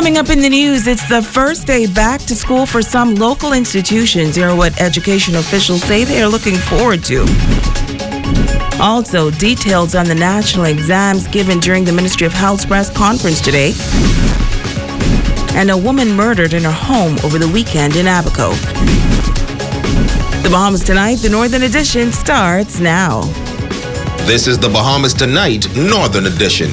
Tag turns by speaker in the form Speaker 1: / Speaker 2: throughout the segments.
Speaker 1: Coming up in the news, it's the first day back to school for some local institutions. Here are what education officials say they are looking forward to. Also, details on the national exams given during the Ministry of Health's press conference today. And a woman murdered in her home over the weekend in Abaco. The Bahamas Tonight, the Northern Edition, starts now.
Speaker 2: This is the Bahamas Tonight, Northern Edition.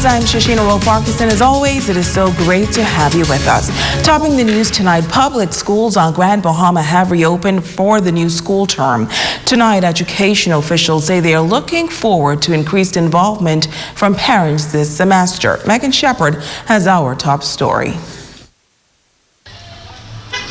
Speaker 1: I'm Shoshana Wolf-Farquharson. As always, it is so great to have you with us. Topping the news tonight, public schools on Grand Bahama have reopened for the new school term. Tonight, education officials say they are looking forward to increased involvement from parents this semester. Megan Shepard has our top story.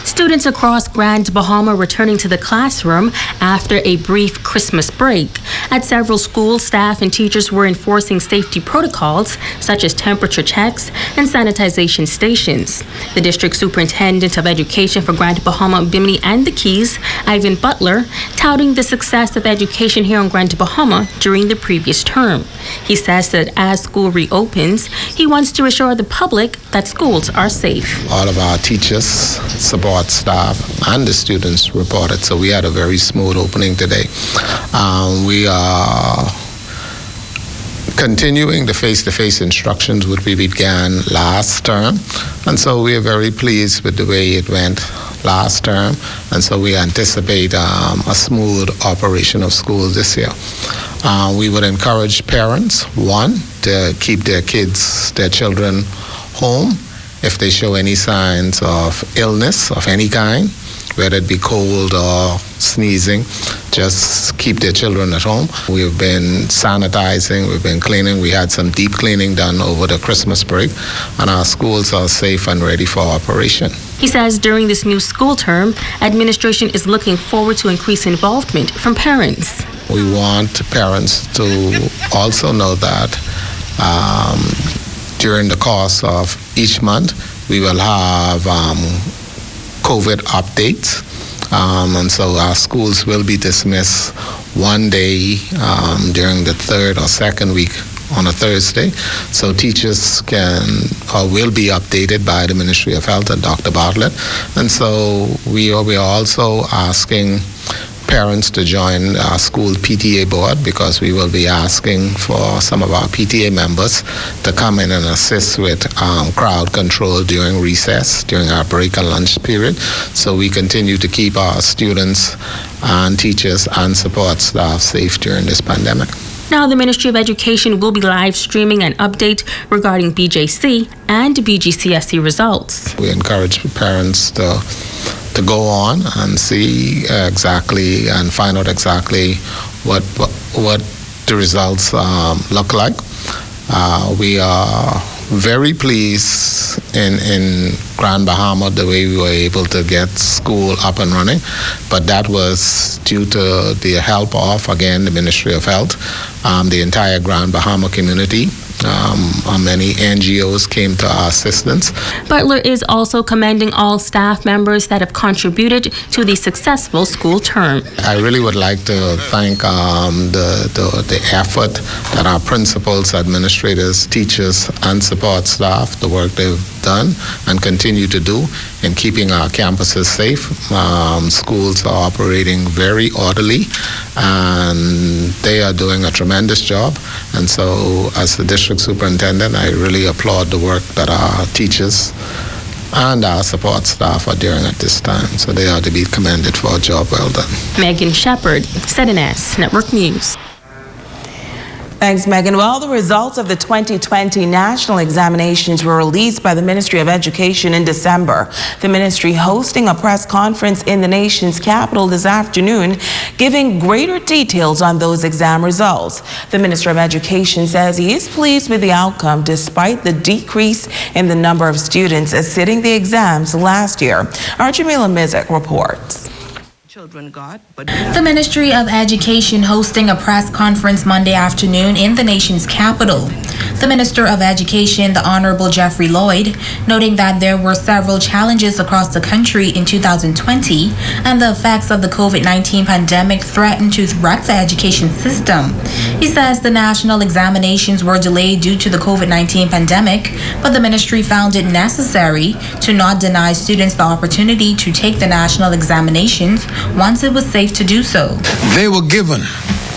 Speaker 3: Students across Grand Bahama returning to the classroom after a brief Christmas break. At several schools, staff and teachers were enforcing safety protocols such as temperature checks and sanitization stations. The district superintendent of education for Grand Bahama, Bimini and the Keys, Ivan Butler, touting the success of education here on Grand Bahama during the previous term. He says that as school reopens, he wants to assure the public that schools are safe.
Speaker 4: All of our teachers, support staff, and the students reported, so we had a very smooth opening today. We are continuing the face-to-face instructions which we began last term, and so we are very pleased with the way it went last term, and so we anticipate a smooth operation of schools this year. We would encourage parents, one, to keep their children home if they show any signs of illness of any kind, whether it be cold or sneezing, just keep their children at home. We've been sanitizing, we've been cleaning. We had some deep cleaning done over the Christmas break, and our schools are safe and ready for operation.
Speaker 3: He says during this new school term, administration is looking forward to increased involvement from parents.
Speaker 4: We want parents to also know that during the course of each month, we will have COVID updates, and so our schools will be dismissed one day during the third or second week on a Thursday. So teachers will be updated by the Ministry of Health and Dr. Bartlett. And so we are also asking parents to join our school PTA board, because we will be asking for some of our PTA members to come in and assist with crowd control during recess, during our break and lunch period. So we continue to keep our students and teachers and support staff safe during this pandemic.
Speaker 3: Now, the Ministry of Education will be live streaming an update regarding BJC and BGCSE results.
Speaker 4: We encourage parents to go on and see exactly and find out exactly what the results look like. We are very pleased in Grand Bahama the way we were able to get school up and running, but that was due to the help of, again, the Ministry of Health, the entire Grand Bahama community. Many NGOs came to our assistance.
Speaker 3: Butler is also commending all staff members that have contributed to the successful school term.
Speaker 4: I really would like to thank the effort that our principals, administrators, teachers, and support staff, the work they've done and continue to do in keeping our campuses safe. Schools are operating very orderly, and they are doing a tremendous job. And so, as the district superintendent, I really applaud the work that our teachers and our support staff are doing at this time. So they are to be commended for a job well done.
Speaker 3: Megan Shepard, ZNS Network News.
Speaker 1: Thanks, Megan. Well, the results of the 2020 national examinations were released by the Ministry of Education in December. The ministry hosting a press conference in the nation's capital this afternoon, giving greater details on those exam results. The Minister of Education says he is pleased with the outcome despite the decrease in the number of students sitting the exams last year. Our Jamila Mizik reports. children got. But
Speaker 5: the Ministry of Education hosting a press conference Monday afternoon in the nation's capital. The Minister of Education, the Honorable Jeffrey Lloyd, noting that there were several challenges across the country in 2020 and the effects of the COVID-19 pandemic threatened to wreck the education system. He says the national examinations were delayed due to the COVID-19 pandemic, but the ministry found it necessary to not deny students the opportunity to take the national examinations once it was safe to do so.
Speaker 6: They were given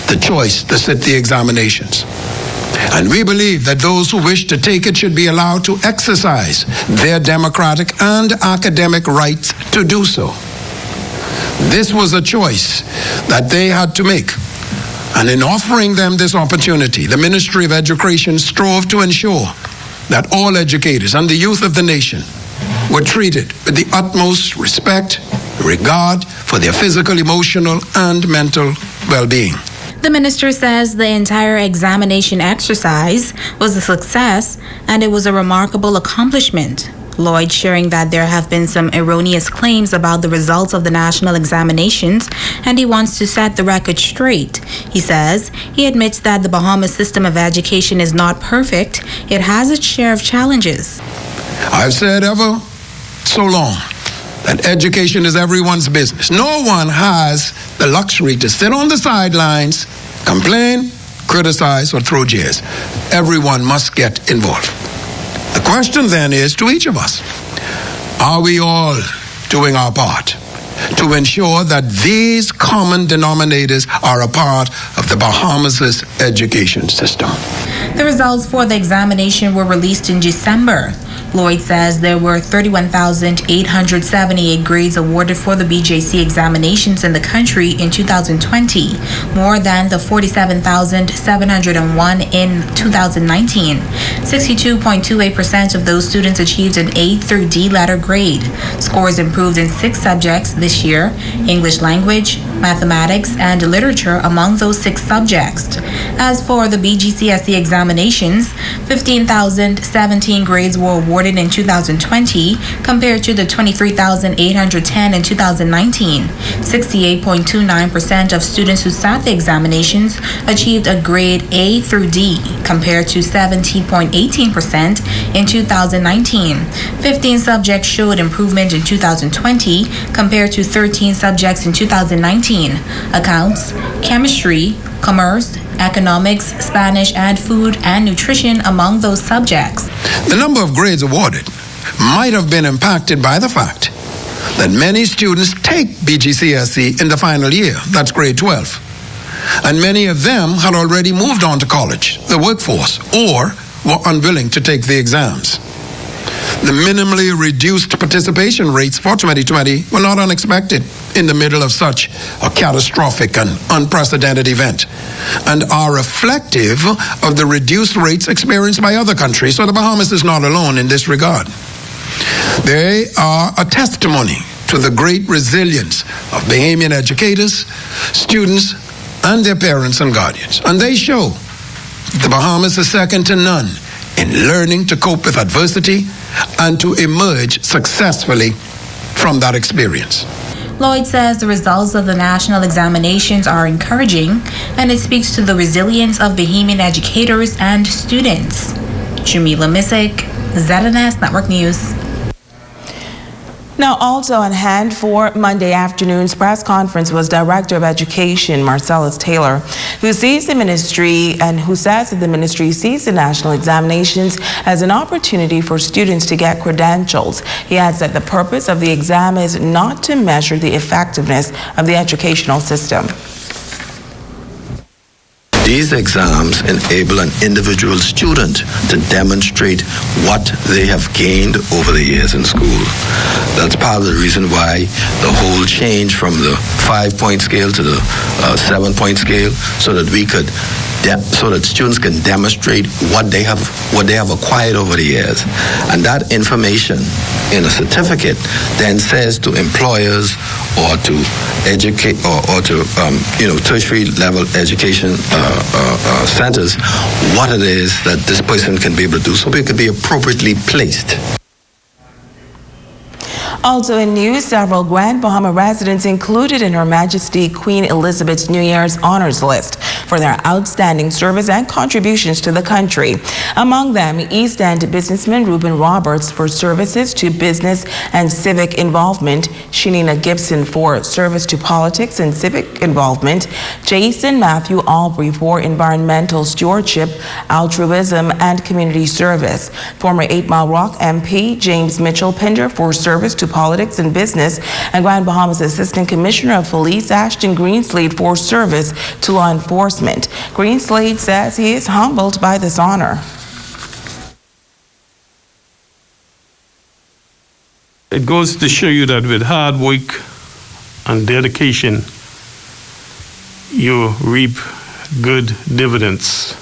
Speaker 6: the choice to sit the examinations. And we believe that those who wish to take it should be allowed to exercise their democratic and academic rights to do so. This was a choice that they had to make. And in offering them this opportunity, the Ministry of Education strove to ensure that all educators and the youth of the nation were treated with the utmost respect, regard for their physical, emotional, and mental well-being.
Speaker 5: The minister says the entire examination exercise was a success and it was a remarkable accomplishment. Lloyd sharing that there have been some erroneous claims about the results of the national examinations and he wants to set the record straight. He says he admits that the Bahamas system of education is not perfect. It has its share of challenges.
Speaker 6: I've said ever so long that education is everyone's business. No one has the luxury to sit on the sidelines, complain, criticize, or throw jabs. Everyone must get involved. The question then is to each of us, are we all doing our part to ensure that these common denominators are a part of the Bahamas' education system?
Speaker 5: The results for the examination were released in December. Lloyd says there were 31,878 grades awarded for the BJC examinations in the country in 2020, more than the 47,701 in 2019. 62.28% of those students achieved an A through D letter grade. Scores improved in 6 subjects this year: English language, mathematics, and literature among those 6 subjects. As for the BGCSE examinations, 15,017 grades were awarded in 2020 compared to the 23,810 in 2019. 68.29% of students who sat the examinations achieved a grade A through D compared to 70.18% in 2019. 15 subjects showed improvement in 2020 compared to 13 subjects in 2019. Accounts, chemistry, commerce, economics, Spanish, and food and nutrition among those subjects.
Speaker 6: The number of grades awarded might have been impacted by the fact that many students take BGCSE in the final year, that's grade 12. And many of them had already moved on to college, the workforce, or were unwilling to take the exams. The minimally reduced participation rates for 2020 were not unexpected in the middle of such a catastrophic and unprecedented event, and are reflective of the reduced rates experienced by other countries, so the Bahamas is not alone in this regard. They are a testimony to the great resilience of Bahamian educators, students, and their parents and guardians, and they show the Bahamas is second to none in learning to cope with adversity and to emerge successfully from that experience.
Speaker 5: Lloyd says the results of the national examinations are encouraging and it speaks to the resilience of Bahamian educators and students. Jamila Missick, ZNS Network News.
Speaker 1: Now, also on hand for Monday afternoon's press conference was Director of Education Marcellus Taylor, who sees the ministry and who says that the ministry sees the national examinations as an opportunity for students to get credentials. He adds that the purpose of the exam is not to measure the effectiveness of the educational system.
Speaker 7: These exams enable an individual student to demonstrate what they have gained over the years in school. That's part of the reason why the whole change from the 5-point scale to the 7-point scale, so that we could so that students can demonstrate what they have acquired over the years. And that information in a certificate then says to employers or to educate or to tertiary level education centers what it is that this person can be able to do, so it could be appropriately placed.
Speaker 1: Also in news, several Grand Bahama residents included in Her Majesty Queen Elizabeth's New Year's honors list for their outstanding service and contributions to the country. Among them, East End businessman Reuben Roberts for services to business and civic involvement, Shanina Gibson for service to politics and civic involvement, Jason Matthew Albury for environmental stewardship, altruism, and community service, former 8 Mile Rock MP James Mitchell Pinder for service to politics and business, and Grand Bahamas Assistant Commissioner of Police Ashton Greenslade for service to law enforcement. Greenslade says he is humbled by this honor.
Speaker 8: It goes to show you that with hard work and dedication, you reap good dividends.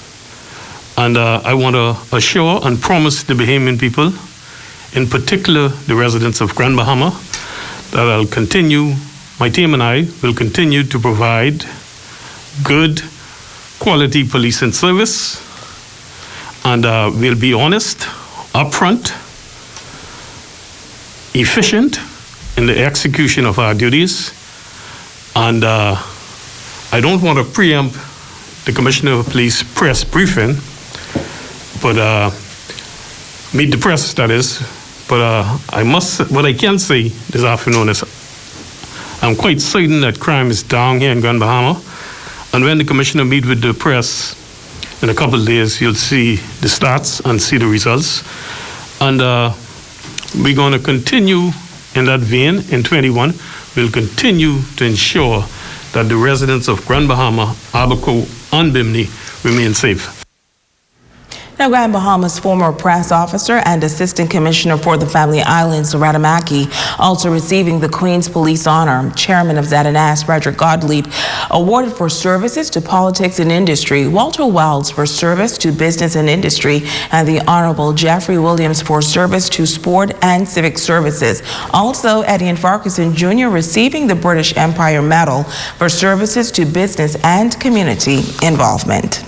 Speaker 8: And I want to assure and promise the Bahamian people, in particular the residents of Grand Bahama, that I'll continue, my team and I will continue to provide good quality policing service, and we'll be honest, upfront, efficient in the execution of our duties. And I don't want to preempt the Commissioner of Police press briefing, but meet the press, that is. But what I can say this afternoon is I'm quite certain that crime is down here in Grand Bahama. And when the Commissioner meets with the press in a couple of days, you'll see the stats and see the results. And we're going to continue in that vein in 21. We'll continue to ensure that the residents of Grand Bahama, Abaco, and Bimini remain safe.
Speaker 1: Now, Grand Bahama's former press officer and Assistant Commissioner for the Family Islands, Radamaki, also receiving the Queen's Police Honor. Chairman of Zadanas, Frederick Gottlieb, awarded for services to politics and industry, Walter Wells for service to business and industry, and the Honorable Jeffrey Williams for service to sport and civic services. Also, Eddie Farquharson Jr. receiving the British Empire Medal for services to business and community involvement.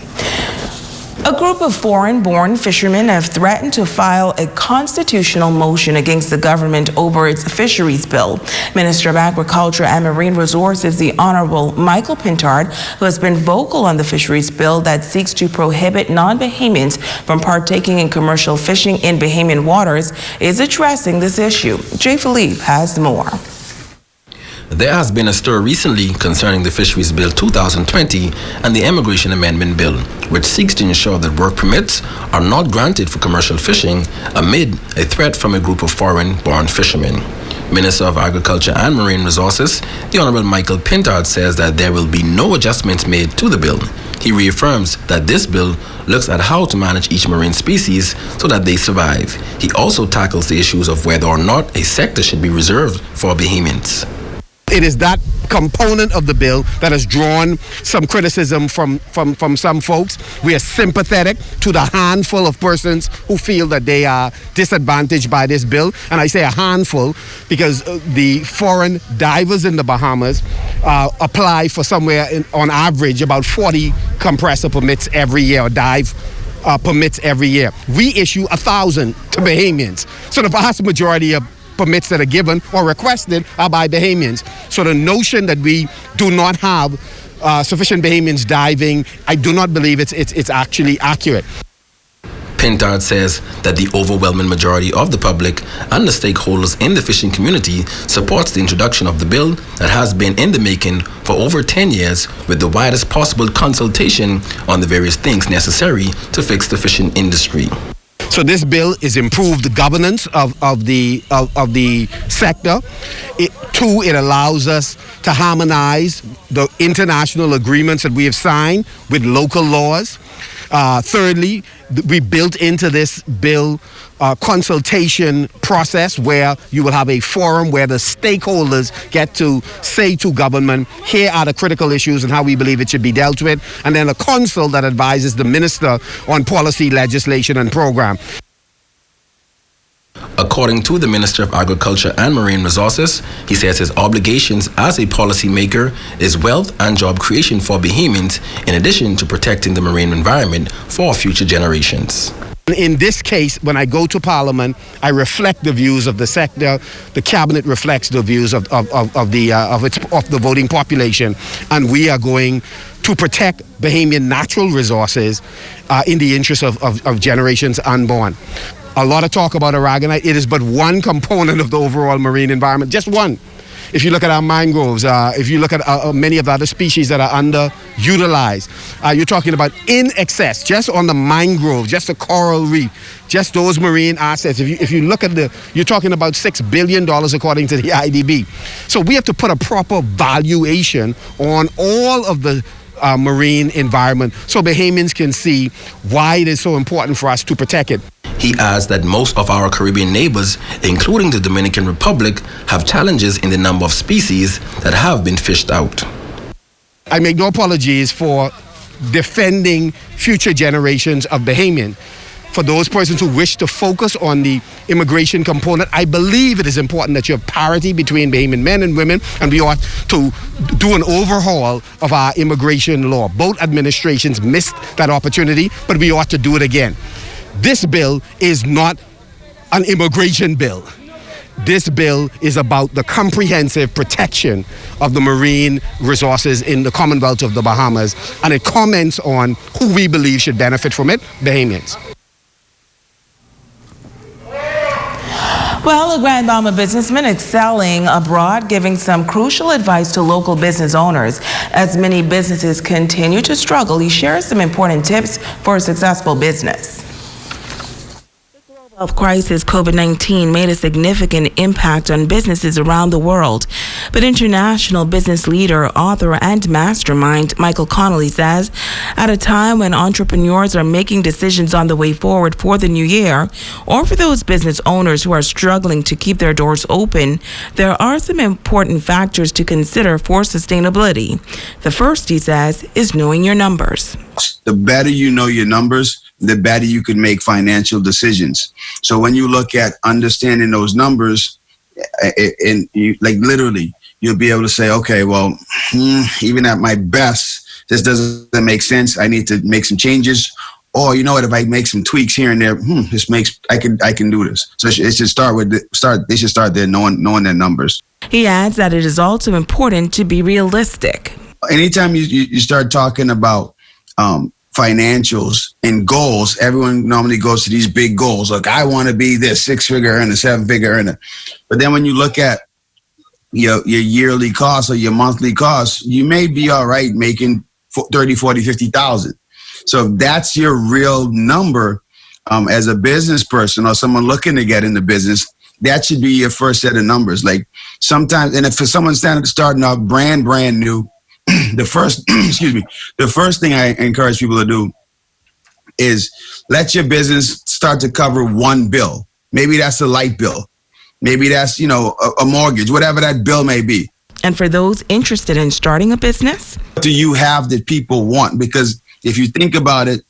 Speaker 1: A group of foreign-born fishermen have threatened to file a constitutional motion against the government over its fisheries bill. Minister of Agriculture and Marine Resources, the Honorable Michael Pintard, who has been vocal on the fisheries bill that seeks to prohibit non-Bahamians from partaking in commercial fishing in Bahamian waters, is addressing this issue. Jay Philippe has more.
Speaker 9: There has been a stir recently concerning the Fisheries Bill 2020 and the Immigration Amendment Bill, which seeks to ensure that work permits are not granted for commercial fishing amid a threat from a group of foreign-born fishermen. Minister of Agriculture and Marine Resources, the Honorable Michael Pintard, says that there will be no adjustments made to the bill. He reaffirms that this bill looks at how to manage each marine species so that they survive. He also tackles the issues of whether or not a sector should be reserved for Bahamians.
Speaker 10: It is that component of the bill that has drawn some criticism from some folks. We are sympathetic to the handful of persons who feel that they are disadvantaged by this bill. And I say a handful because the foreign divers in the Bahamas apply for somewhere on average about 40 compressor permits every year, or dive permits every year. We issue 1,000 to Bahamians. So the vast majority of permits that are given or requested are by Bahamians. So the notion that we do not have sufficient Bahamians diving, I do not believe it's actually accurate.
Speaker 9: Pintard says that the overwhelming majority of the public and the stakeholders in the fishing community supports the introduction of the bill that has been in the making for over 10 years, with the widest possible consultation on the various things necessary to fix the fishing industry.
Speaker 10: So this bill is improved governance of the sector. It allows us to harmonize the international agreements that we have signed with local laws. Thirdly, we built into this bill consultation process where you will have a forum where the stakeholders get to say to government, here are the critical issues and how we believe it should be dealt with, and then a consul that advises the minister on policy, legislation, and program.
Speaker 9: According to the Minister of Agriculture and Marine Resources, he says his obligations as a policymaker is wealth and job creation for Bahamians, in addition to protecting the marine environment for future generations.
Speaker 10: In this case, when I go to Parliament, I reflect the views of the sector. The cabinet reflects the views of the voting population, and we are going to protect Bahamian natural resources in the interest of generations unborn. A lot of talk about aragonite. It is but one component of the overall marine environment, just one. If you look at our mangroves, if you look at many of the other species that are underutilized, you're talking about in excess, just on the mangrove, just the coral reef, just those marine assets. If you look at you're talking about $6 billion according to the IDB. So we have to put a proper valuation on all of the marine environment so Bahamians can see why it is so important for us to protect it.
Speaker 9: He adds that most of our Caribbean neighbors, including the Dominican Republic, have challenges in the number of species that have been fished out.
Speaker 10: I make no apologies for defending future generations of Bahamian. For those persons who wish to focus on the immigration component, I believe it is important that you have parity between Bahamian men and women, and we ought to do an overhaul of our immigration law. Both administrations missed that opportunity, but we ought to do it again. This bill is not an immigration bill. This bill is about the comprehensive protection of the marine resources in the Commonwealth of the Bahamas, and it comments on who we believe should benefit from it, Bahamians.
Speaker 1: Well, a Grand Bahama businessman excelling abroad, giving some crucial advice to local business owners. As many businesses continue to struggle, he shares some important tips for a successful business. Health crisis COVID-19 made a significant impact on businesses around the world. But international business leader, author, and mastermind Michael Connolly says, at a time when entrepreneurs are making decisions on the way forward for the new year, or for those business owners who are struggling to keep their doors open, there are some important factors to consider for sustainability. The first, he says, is knowing your numbers.
Speaker 11: The better you know your numbers, the better you can make financial decisions. So when you look at understanding those numbers, and you, like literally, you'll be able to say, okay, well, even at my best, this doesn't make sense. I need to make some changes. Or you know what? If I make some tweaks here and there, I can do this. So it should They should start there, knowing their numbers.
Speaker 1: He adds that it is also important to be realistic.
Speaker 11: Anytime you start talking about financials and goals, everyone normally goes to these big goals. Like, I want to be this 6-figure earner, 7-figure earner. But then when you look at your yearly costs or your monthly costs, you may be all right making 30, 40, 50,000. So if that's your real number as a business person or someone looking to get into business, that should be your first set of numbers. Like sometimes, and if for someone starting out brand new, the first thing I encourage people to do is let your business start to cover one bill. Maybe that's a light bill. Maybe that's, a mortgage, whatever that bill may be.
Speaker 1: And for those interested in starting a business,
Speaker 11: what do you have that people want? Because if you think about it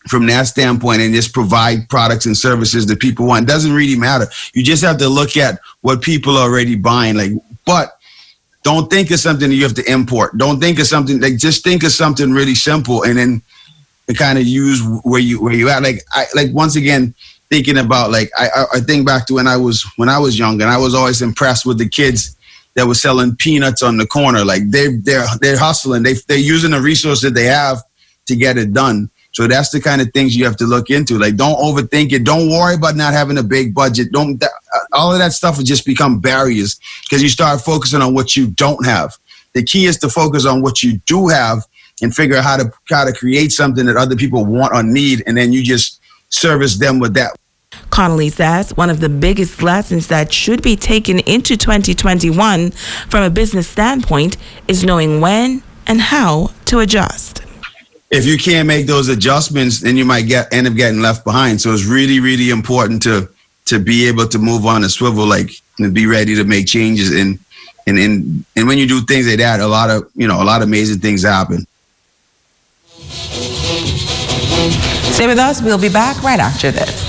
Speaker 11: from that standpoint and just provide products and services that people want, it doesn't really matter. You just have to look at what people are already buying. But don't think of something that you have to import. Don't think of something just think of something really simple, and then kind of use where you at. Once again, thinking about I think back to when I was young, and I was always impressed with the kids that were selling peanuts on the corner. Like they're hustling. They're using the resources that they have to get it done. So that's the kind of things you have to look into. Don't overthink it. Don't worry about not having a big budget. All of that stuff will just become barriers because you start focusing on what you don't have. The key is to focus on what you do have and figure out how to create something that other people want or need, and then you just service them with that.
Speaker 1: Connolly says one of the biggest lessons that should be taken into 2021 from a business standpoint is knowing when and how to adjust.
Speaker 11: If you can't make those adjustments, then you might end up getting left behind. So it's really, really important to be able to move on a swivel, and be ready to make changes. And when you do things like that, a lot of amazing things happen.
Speaker 1: Stay with us. We'll be back right after this.